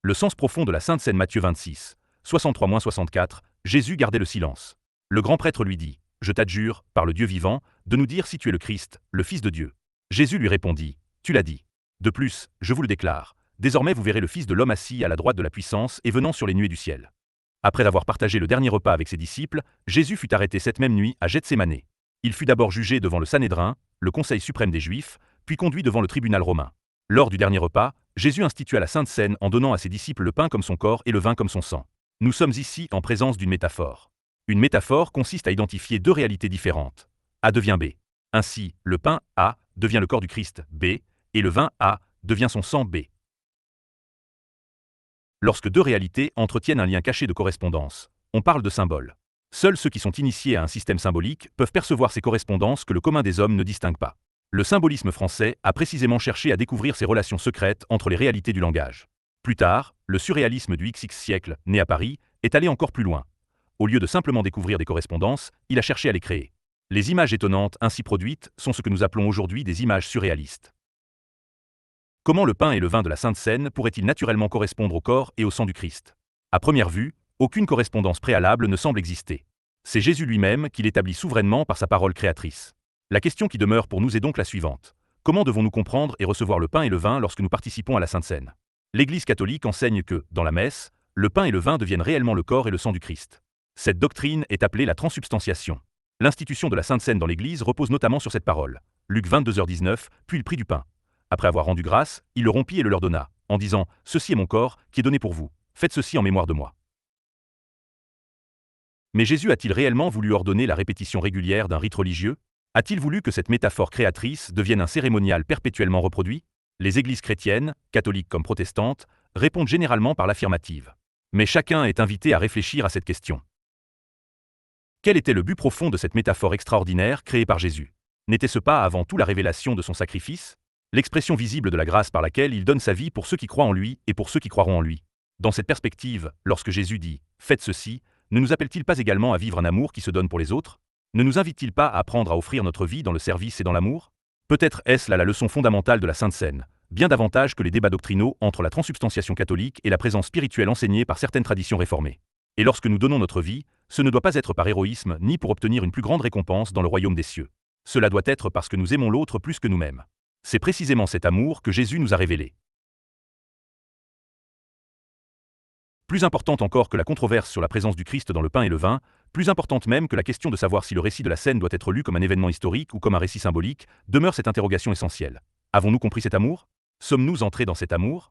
Le sens profond de la Sainte Seine Matthieu 26, 63-64, Jésus gardait le silence. Le grand prêtre lui dit, « Je t'adjure, par le Dieu vivant, de nous dire si tu es le Christ, le Fils de Dieu. » Jésus lui répondit, « Tu l'as dit. De plus, je vous le déclare, désormais vous verrez le Fils de l'homme assis à la droite de la puissance et venant sur les nuées du ciel. » Après avoir partagé le dernier repas avec ses disciples, Jésus fut arrêté cette même nuit à Gethsémane. Il fut d'abord jugé devant le Sanhédrin, le Conseil suprême des Juifs, puis conduit devant le tribunal romain. Lors du dernier repas, Jésus institua la Sainte Seine en donnant à ses disciples le pain comme son corps et le vin comme son sang. Nous sommes ici en présence d'une métaphore. Une métaphore consiste à identifier deux réalités différentes. A devient B. Ainsi, le pain A devient le corps du Christ B, et le vin A devient son sang B. Lorsque deux réalités entretiennent un lien caché de correspondance, on parle de symbole. Seuls ceux qui sont initiés à un système symbolique peuvent percevoir ces correspondances que le commun des hommes ne distingue pas. Le symbolisme français a précisément cherché à découvrir ces relations secrètes entre les réalités du langage. Plus tard, le surréalisme du XX siècle, né à Paris, est allé encore plus loin. Au lieu de simplement découvrir des correspondances, il a cherché à les créer. Les images étonnantes ainsi produites sont ce que nous appelons aujourd'hui des images surréalistes. Comment le pain et le vin de la Sainte Seine pourraient-ils naturellement correspondre au corps et au sang du Christ? À première vue, aucune correspondance préalable ne semble exister. C'est Jésus lui-même qui l'établit souverainement par sa parole créatrice. La question qui demeure pour nous est donc la suivante. Comment devons-nous comprendre et recevoir le pain et le vin lorsque nous participons à la Sainte Seine? L'Église catholique enseigne que, dans la messe, le pain et le vin deviennent réellement le corps et le sang du Christ. Cette doctrine est appelée la transsubstantiation. L'institution de la Sainte Seine dans l'Église repose notamment sur cette parole. Luc 22h19, puis il prit du pain. Après avoir rendu grâce, il le rompit et le leur donna, en disant « Ceci est mon corps, qui est donné pour vous. Faites ceci en mémoire de moi. » Mais Jésus a-t-il réellement voulu ordonner la répétition régulière d'un rite religieux? A-t-il voulu que cette métaphore créatrice devienne un cérémonial perpétuellement reproduit? Les églises chrétiennes, catholiques comme protestantes, répondent généralement par l'affirmative. Mais chacun est invité à réfléchir à cette question. Quel était le but profond de cette métaphore extraordinaire créée par Jésus? N'était-ce pas avant tout la révélation de son sacrifice? L'expression visible de la grâce par laquelle il donne sa vie pour ceux qui croient en lui et pour ceux qui croiront en lui. Dans cette perspective, lorsque Jésus dit « Faites ceci », ne nous appelle-t-il pas également à vivre un amour qui se donne pour les autres? Ne nous invite-t-il pas à apprendre à offrir notre vie dans le service et dans l'amour? Peut-être est-ce là la leçon fondamentale de la Sainte Seine, bien davantage que les débats doctrinaux entre la transsubstantiation catholique et la présence spirituelle enseignée par certaines traditions réformées. Et lorsque nous donnons notre vie, ce ne doit pas être par héroïsme ni pour obtenir une plus grande récompense dans le royaume des cieux. Cela doit être parce que nous aimons l'autre plus que nous-mêmes. C'est précisément cet amour que Jésus nous a révélé. Plus importante encore que la controverse sur la présence du Christ dans le pain et le vin, plus importante même que la question de savoir si le récit de la scène doit être lu comme un événement historique ou comme un récit symbolique, demeure cette interrogation essentielle. Avons-nous compris cet amour? Sommes-nous entrés dans cet amour?